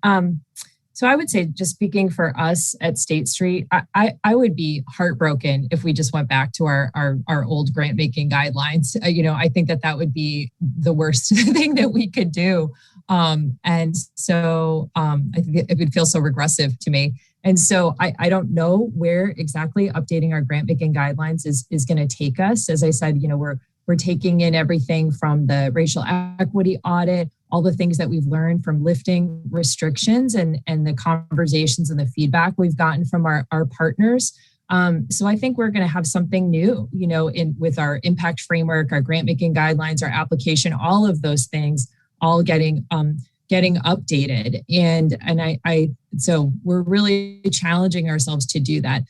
Speaker 5: So I would say, just speaking for us at State Street, I would be heartbroken if we just went back to our old grant making guidelines. I think that would be the worst thing that we could do. And so I think it would feel so regressive to me. And so I don't know where exactly updating our grant making guidelines is going to take us. As I said, we're taking in everything from the racial equity audit, all the things that we've learned from lifting restrictions and the conversations and the feedback we've gotten from our partners. So I think we're going to have something new, with our impact framework, our grant making guidelines, our application, all of those things, all getting updated. So we're really challenging ourselves to do that.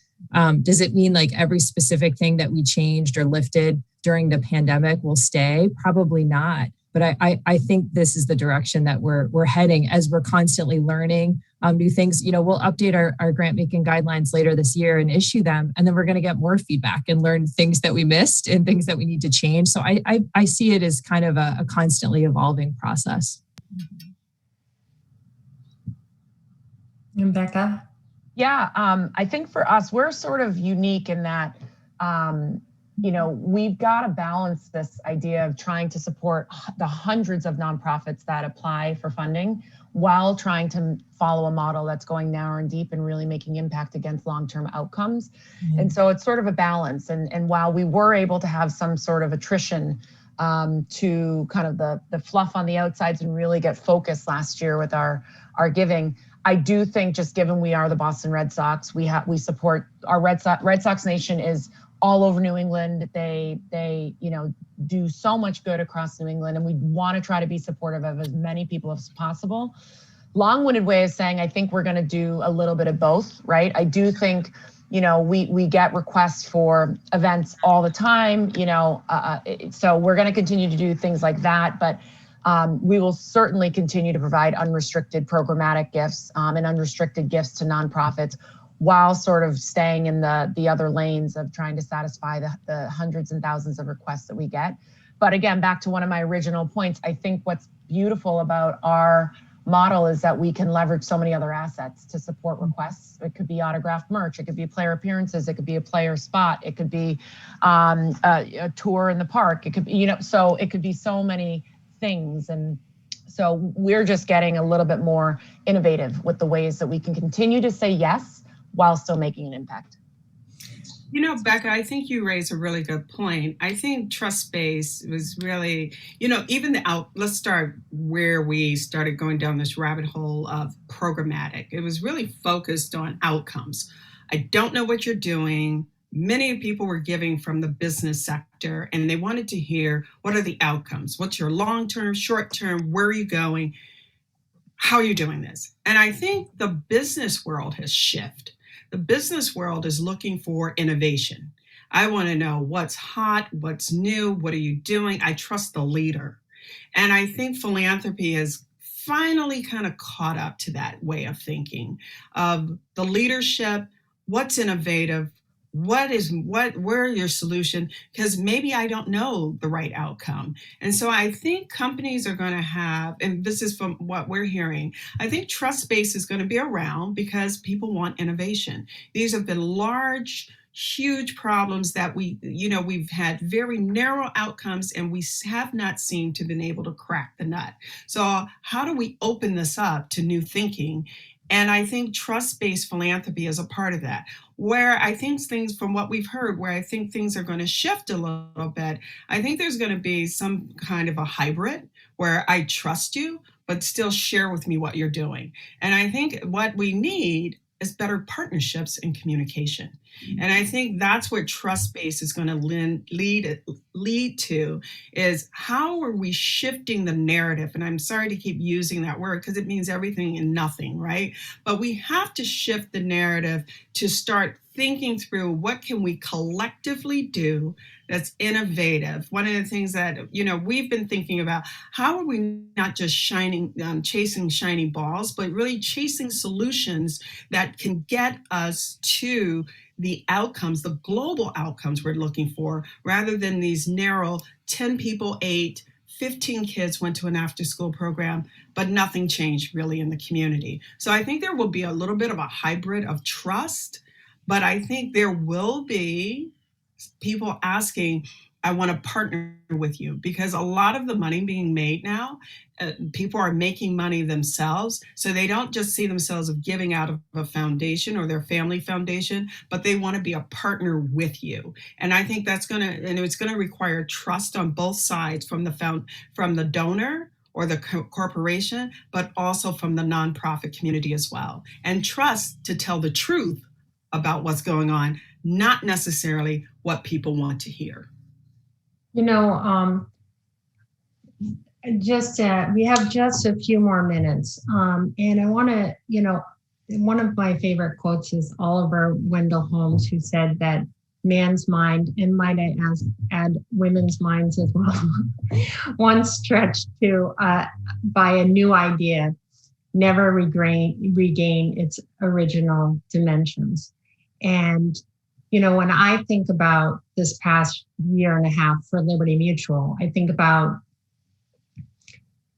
Speaker 5: Does it mean like every specific thing that we changed or lifted during the pandemic will stay? Probably not. But I think this is the direction that we're heading as we're constantly learning new things. We'll update our grant making guidelines later this year and issue them. And then we're going to get more feedback and learn things that we missed and things that we need to change. So I see it as kind of a constantly evolving process.
Speaker 3: And Becca?
Speaker 6: Yeah, I think for us, we're sort of unique in that, we've got to balance this idea of trying to support the hundreds of nonprofits that apply for funding while trying to follow a model that's going narrow and deep and really making impact against long-term outcomes. Mm-hmm. And so it's sort of a balance. And while we were able to have some sort of attrition to kind of the fluff on the outsides and really get focused last year with our giving, I do think just given we are the Boston Red Sox, we support our Red Sox Nation is all over New England. They do so much good across New England, and we want to try to be supportive of as many people as possible. Long-winded way of saying, I think we're going to do a little bit of both, right? I do think, we get requests for events all the time, so we're going to continue to do things like that, but we will certainly continue to provide unrestricted programmatic gifts and unrestricted gifts to nonprofits while sort of staying in the other lanes of trying to satisfy the hundreds and thousands of requests that we get. But again, back to one of my original points, I think what's beautiful about our model is that we can leverage so many other assets to support requests. It could be autographed merch, it could be player appearances, it could be a player spot, it could be a tour in the park, it could be, so it could be so many things. And so we're just getting a little bit more innovative with the ways that we can continue to say yes while still making an impact.
Speaker 4: Becca, I think you raise a really good point. I think trust-based was really, even let's start where we started going down this rabbit hole of programmatic. It was really focused on outcomes. I don't know what you're doing. Many people were giving from the business sector, and they wanted to hear, what are the outcomes? What's your long-term, short-term? Where are you going? How are you doing this? And I think the business world has shifted. The business world is looking for innovation. I want to know what's hot, what's new, what are you doing? I trust the leader. And I think philanthropy has finally kind of caught up to that way of thinking of the leadership, what's innovative, where are your solution? Because maybe I don't know the right outcome. And so I think companies are going to have, and this is from what we're hearing, I think trust-based is going to be around because people want innovation. These have been large, huge problems that we've had very narrow outcomes, and we have not seemed to have been able to crack the nut. So how do we open this up to new thinking? And I think trust-based philanthropy is a part of that, where I think things from what we've heard, where I think things are going to shift a little bit. I think there's going to be some kind of a hybrid where I trust you, but still share with me what you're doing. And I think what we need is better partnerships and communication. And I think that's what trust-based is going to lead to, is how are we shifting the narrative? And I'm sorry to keep using that word because it means everything and nothing, right? But we have to shift the narrative to start thinking through what can we collectively do that's innovative. One of the things that, we've been thinking about, how are we not just chasing shiny balls, but really chasing solutions that can get us to the outcomes, the global outcomes we're looking for, rather than these narrow 10 people ate, 15 kids went to an after-school program, but nothing changed really in the community. So I think there will be a little bit of a hybrid of trust, but I think there will be people asking, I want to partner with you, because a lot of the money being made now, people are making money themselves. So they don't just see themselves of giving out of a foundation or their family foundation, but they want to be a partner with you. And I think it's going to require trust on both sides, from the donor or the corporation, but also from the nonprofit community as well. And trust to tell the truth about what's going on, not necessarily what people want to hear.
Speaker 3: You know, we have just a few more minutes. And I want to, one of my favorite quotes is Oliver Wendell Holmes, who said that man's mind, and might I add women's minds as well, once stretched by a new idea, never regain its original dimensions. And when I think about this past year and a half for Liberty Mutual, I think about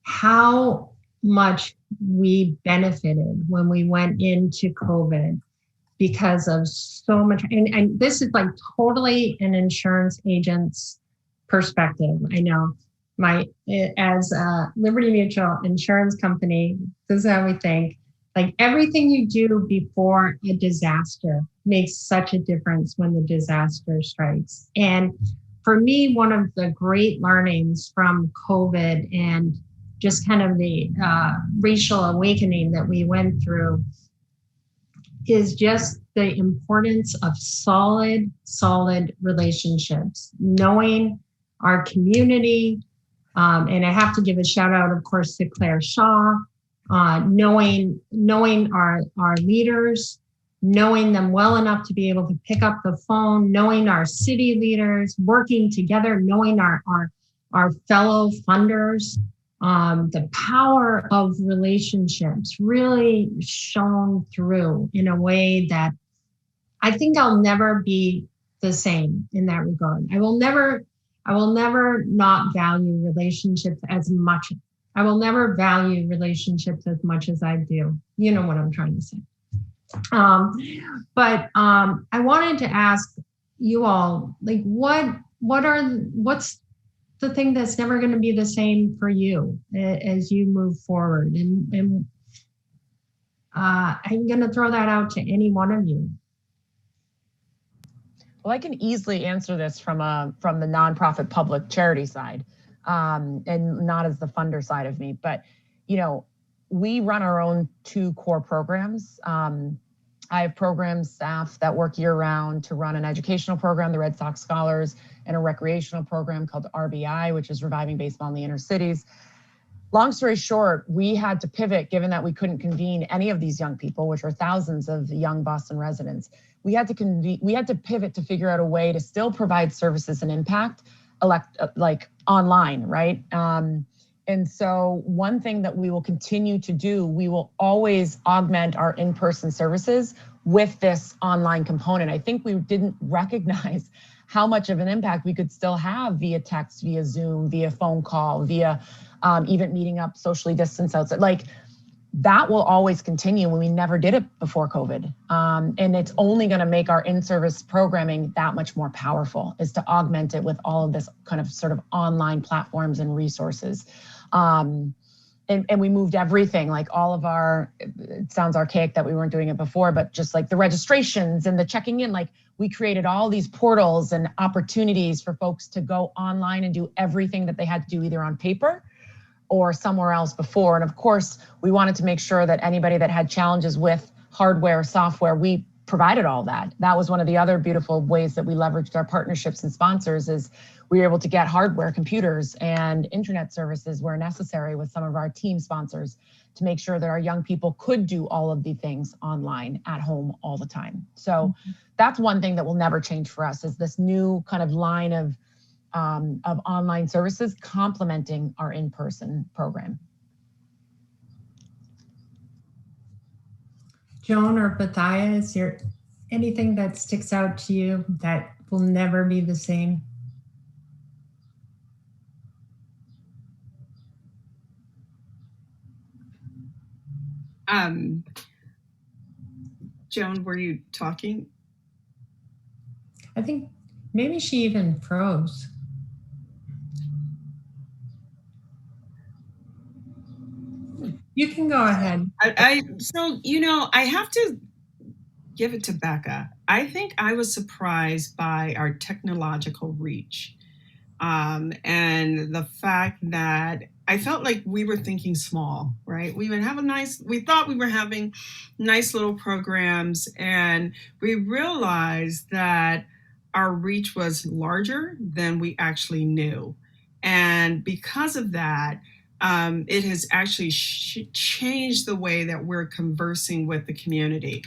Speaker 3: how much we benefited when we went into COVID because of so much. And this is like totally an insurance agent's perspective. I know as a Liberty Mutual insurance company, this is how we think. Like, everything you do before a disaster makes such a difference when the disaster strikes. And for me, one of the great learnings from COVID and just kind of the racial awakening that we went through is just the importance of solid relationships, knowing our community. And I have to give a shout out, of course, to Claire Shaw, knowing our leaders, knowing them well enough to be able to pick up the phone, knowing our city leaders, working together, knowing our fellow funders. The power of relationships really shone through in a way that I think I'll never be the same in that regard. I will never not value relationships as much. I will never value relationships as much as I do. You know what I'm trying to say. But I wanted to ask you all, like, what's the thing that's never going to be the same for you as you move forward? And I'm going to throw that out to any one of you.
Speaker 6: Well, I can easily answer this from the nonprofit public charity side, and not as the funder side of me. But, we run our own 2 core programs. I have program staff that work year round to run an educational program, the Red Sox Scholars, and a recreational program called RBI, which is Reviving Baseball in the Inner Cities. Long story short, we had to pivot, given that we couldn't convene any of these young people, which are thousands of young Boston residents. We had to pivot to figure out a way to still provide services and impact, like online, right? And so one thing that we will continue to do, we will always augment our in-person services with this online component. I think we didn't recognize how much of an impact we could still have via text, via Zoom, via phone call, via even meeting up socially distanced outside. Like, that will always continue when we never did it before COVID. And it's only going to make our in-service programming that much more powerful, is to augment it with all of this kind of sort of online platforms and resources. And we moved everything, like all of it sounds archaic that we weren't doing it before, but just like the registrations and the checking in, like we created all these portals and opportunities for folks to go online and do everything that they had to do either on paper or somewhere else before. And of course, we wanted to make sure that anybody that had challenges with hardware, software, we provided all that. That was one of the other beautiful ways that we leveraged our partnerships and sponsors, is we were able to get hardware, computers, and internet services where necessary with some of our team sponsors to make sure that our young people could do all of the things online at home all the time. So that's one thing that will never change for us, is this new kind of line of online services complementing our in-person program.
Speaker 3: Joan or Bethiah, is there anything that sticks out to you that will never be the same?
Speaker 4: Joan, were you talking?
Speaker 3: I think maybe she even froze. You can go ahead.
Speaker 4: So, I have to give it to Becca. I think I was surprised by our technological reach. And the fact that I felt like we were thinking small, right? We thought we were having nice little programs, and we realized that our reach was larger than we actually knew. And because of that, it has actually changed the way that we're conversing with the community.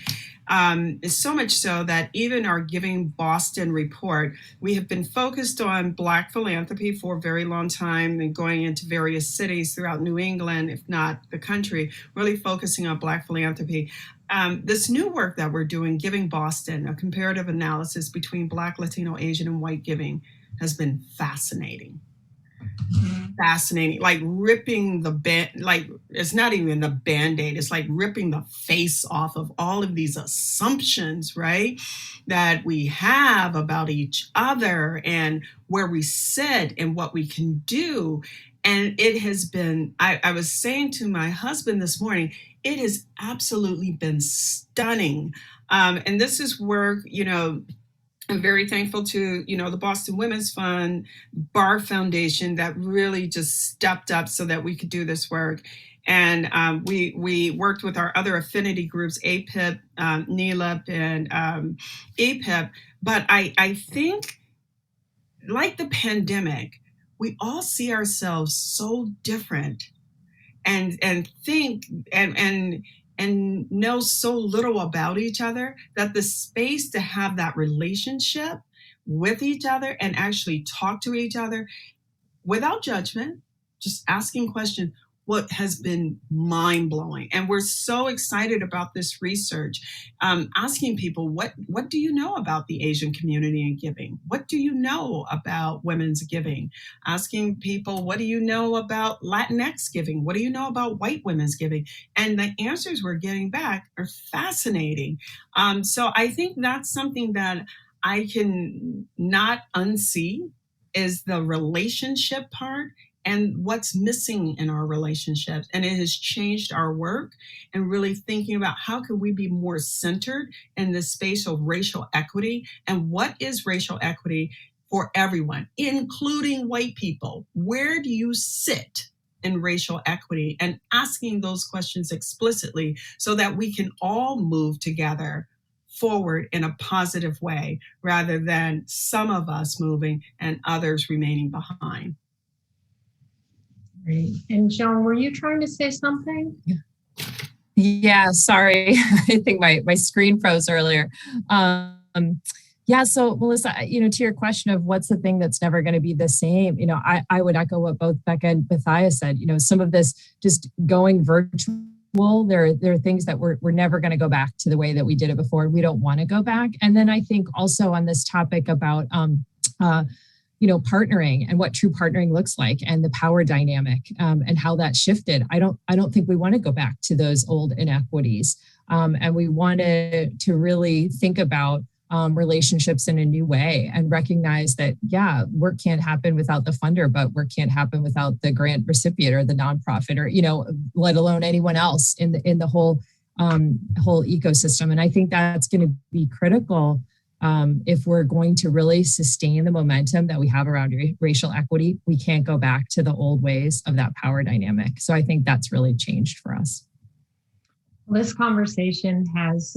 Speaker 4: So much so that even our Giving Boston report, we have been focused on Black philanthropy for a very long time and going into various cities throughout New England, if not the country, really focusing on Black philanthropy. This new work that we're doing, Giving Boston, a comparative analysis between Black, Latino, Asian, and white giving, has been fascinating. Fascinating, like ripping the like it's not even the band-aid, it's like ripping the face off of all of these assumptions, right, that we have about each other and where we sit and what we can do. And it has been, I was saying to my husband this morning, it has absolutely been stunning. And this is work, I'm very thankful to, the Boston Women's Fund, Bar Foundation, that really just stepped up so that we could do this work. And we worked with our other affinity groups, APIP, NELIP, and APIP. But I think, like the pandemic, we all see ourselves so different and think and know so little about each other that the space to have that relationship with each other and actually talk to each other without judgment, just asking questions, what has been mind-blowing. And we're so excited about this research, asking people, what do you know about the Asian community and giving? What do you know about women's giving? Asking people, what do you know about Latinx giving? What do you know about white women's giving? And the answers we're getting back are fascinating. So I think that's something that I can not unsee, is the relationship part and what's missing in our relationships. And it has changed our work and really thinking about how can we be more centered in the space of racial equity, and what is racial equity for everyone, including white people. Where do you sit in racial equity? And asking those questions explicitly so that we can all move together forward in a positive way, rather than some of us moving and others remaining behind.
Speaker 3: Great. And Joan, were you trying to say something?
Speaker 5: Yeah, sorry. I think my screen froze earlier. Yeah, so Melissa, to your question of what's the thing that's never going to be the same, I would echo what both Becca and Bethiah said. Some of this just going virtual, there are things that we're never going to go back to the way that we did it before. We don't want to go back. And then I think also on this topic about partnering and what true partnering looks like, and the power dynamic, and how that shifted. I don't think we want to go back to those old inequities. And we wanted to really think about relationships in a new way and recognize that, work can't happen without the funder, but work can't happen without the grant recipient or the nonprofit, or, let alone anyone else in the whole ecosystem. And I think that's going to be critical if we're going to really sustain the momentum that we have around racial equity. We can't go back to the old ways of that power dynamic. So I think that's really changed for us.
Speaker 3: This conversation has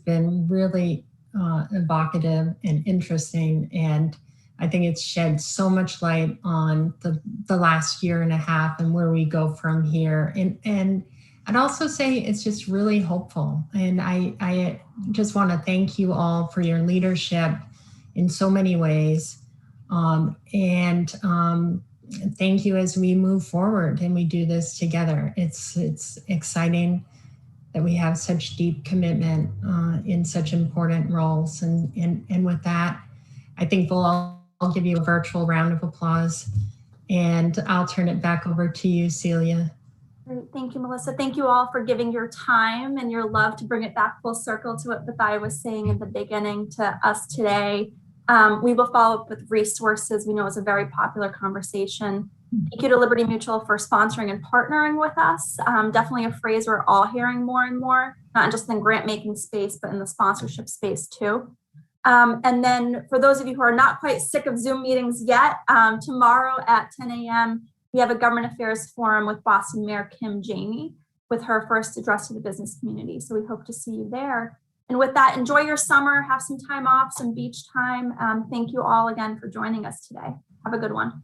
Speaker 3: been really evocative and interesting, and I think it's shed so much light on the last year and a half and where we go from here. And I'd also say it's just really hopeful. And I just want to thank you all for your leadership in so many ways. And thank you as we move forward and we do this together. It's exciting that we have such deep commitment in such important roles. And with that, I think I'll give you a virtual round of applause, and I'll turn it back over to you, Celia.
Speaker 1: Great. Thank you, Melissa. Thank you all for giving your time and your love to bring it back full circle to what Bethiah was saying in the beginning to us today. We will follow up with resources. We know it's a very popular conversation. Thank you to Liberty Mutual for sponsoring and partnering with us. Definitely a phrase we're all hearing more and more, not just in grant making space, but in the sponsorship space too. And then for those of you who are not quite sick of Zoom meetings yet, tomorrow at 10 a.m., we have a government affairs forum with Boston Mayor Kim Janey with her first address to the business community. So we hope to see you there. And with that, enjoy your summer, have some time off, some beach time. Thank you all again for joining us today. Have a good one.